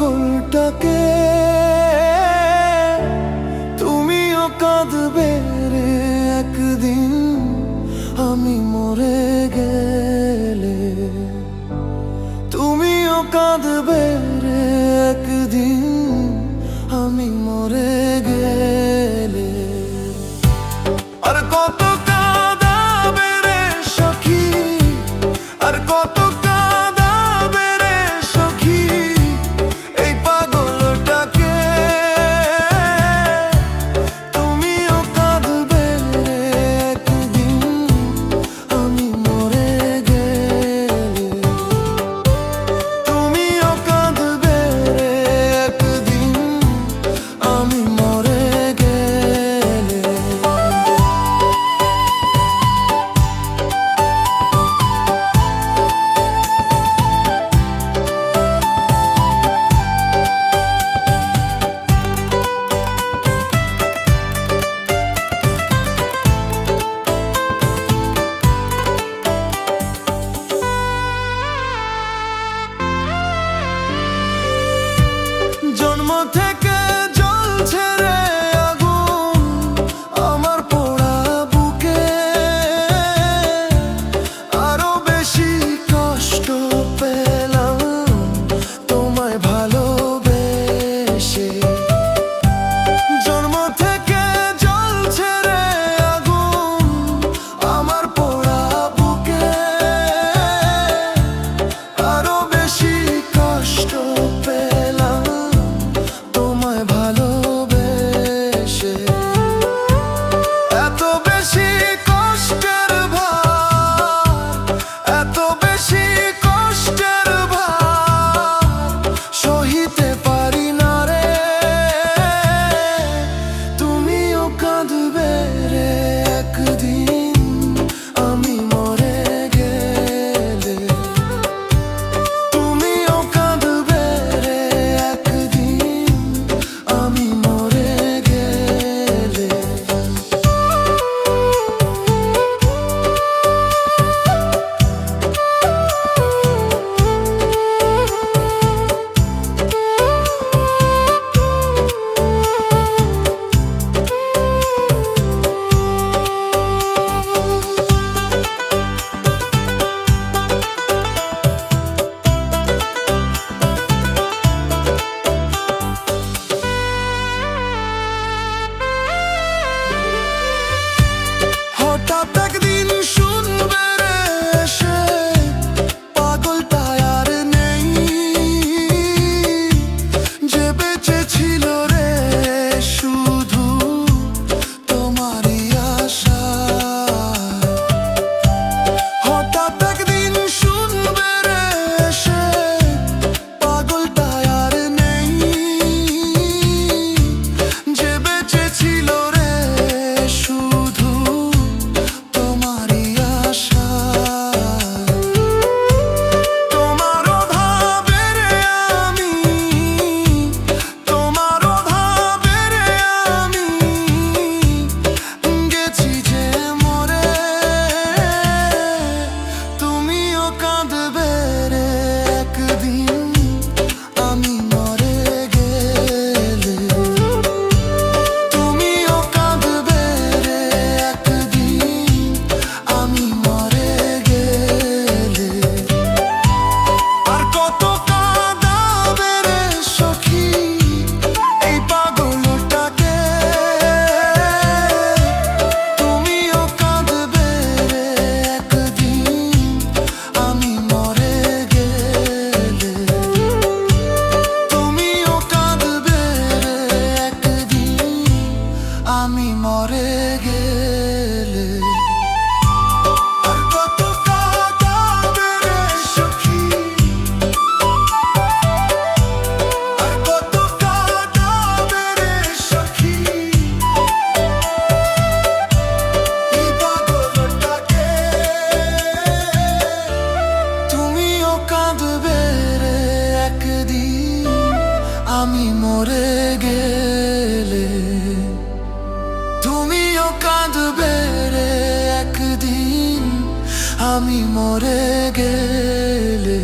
পাগলটাকে তুমিও কাঁদবে রে একদিন আমি মরে গেলে। তুমিও কাঁদবে রে একদিন আমি মরে গেলে। আর কত কাঁদাবে রে সখী, আর কত কাঁদাবে রে সখী এই পাগলটাকে। তুমিও কাঁদবে রে একদিন আমি মরে গেলে। তুমিও কাঁদবে রে একদিন আমি মরে গেলে। জন্ম থেকে জ্বলছে রে আগুন আমার পোড়া বুকে। আরো বেশি কষ্ট পেলাম তোমায় ভালোবেসে। জন্ম থেকে জ্বলছে রে আগুন আমার পোড়া বুকে। আরো বেশি কষ্ট পেলাম তোমায় ভালোবেসে। এত বেশি কষ্টের ভার, এত বেশি কষ্টের ভার সহিতে পারি না রে। তুমিও কাঁদবে রে একদিন আমি মরে গেলে। তুমিও কাঁদবে রে একদিন আমি মরে গেলে। হঠাৎ একদিন শুনবে রে এসে পাগলটা আর নেই, যে বেঁচে ছিল রে শুধু তোমারই আশায়। হঠাৎ একদিন শুনবে রে এসে পাগলটা আর নেই, যে বেঁচে ছিল রে শুধু তোমারই আশায়। তোমার অভাবে রে আমি, তোমার অভাবে রে আমি গেছি যে মরে। তুমিও কাঁদবে রে একদিন আমি মরে গেলে। তুমিও কাঁদবে রে একদিন আমি মরে গেলে। আর কত কাঁদাবে রে সখী এই পাগলটাকে। তুমিও কাঁদবে রে একদিন আমি মরে গেলে। তুমিও কাঁদবে রে একদিন আমি মরে গেলে। আর কত কাঁদাবে রে সখী, আর কত কাঁদাবে রে সখী এই পাগলটাকে। তুমিও কাঁদবে রে একদিন আমি মরে গেলে। তুমিও কাঁদবে রে একদিন আমি মরে গেলে।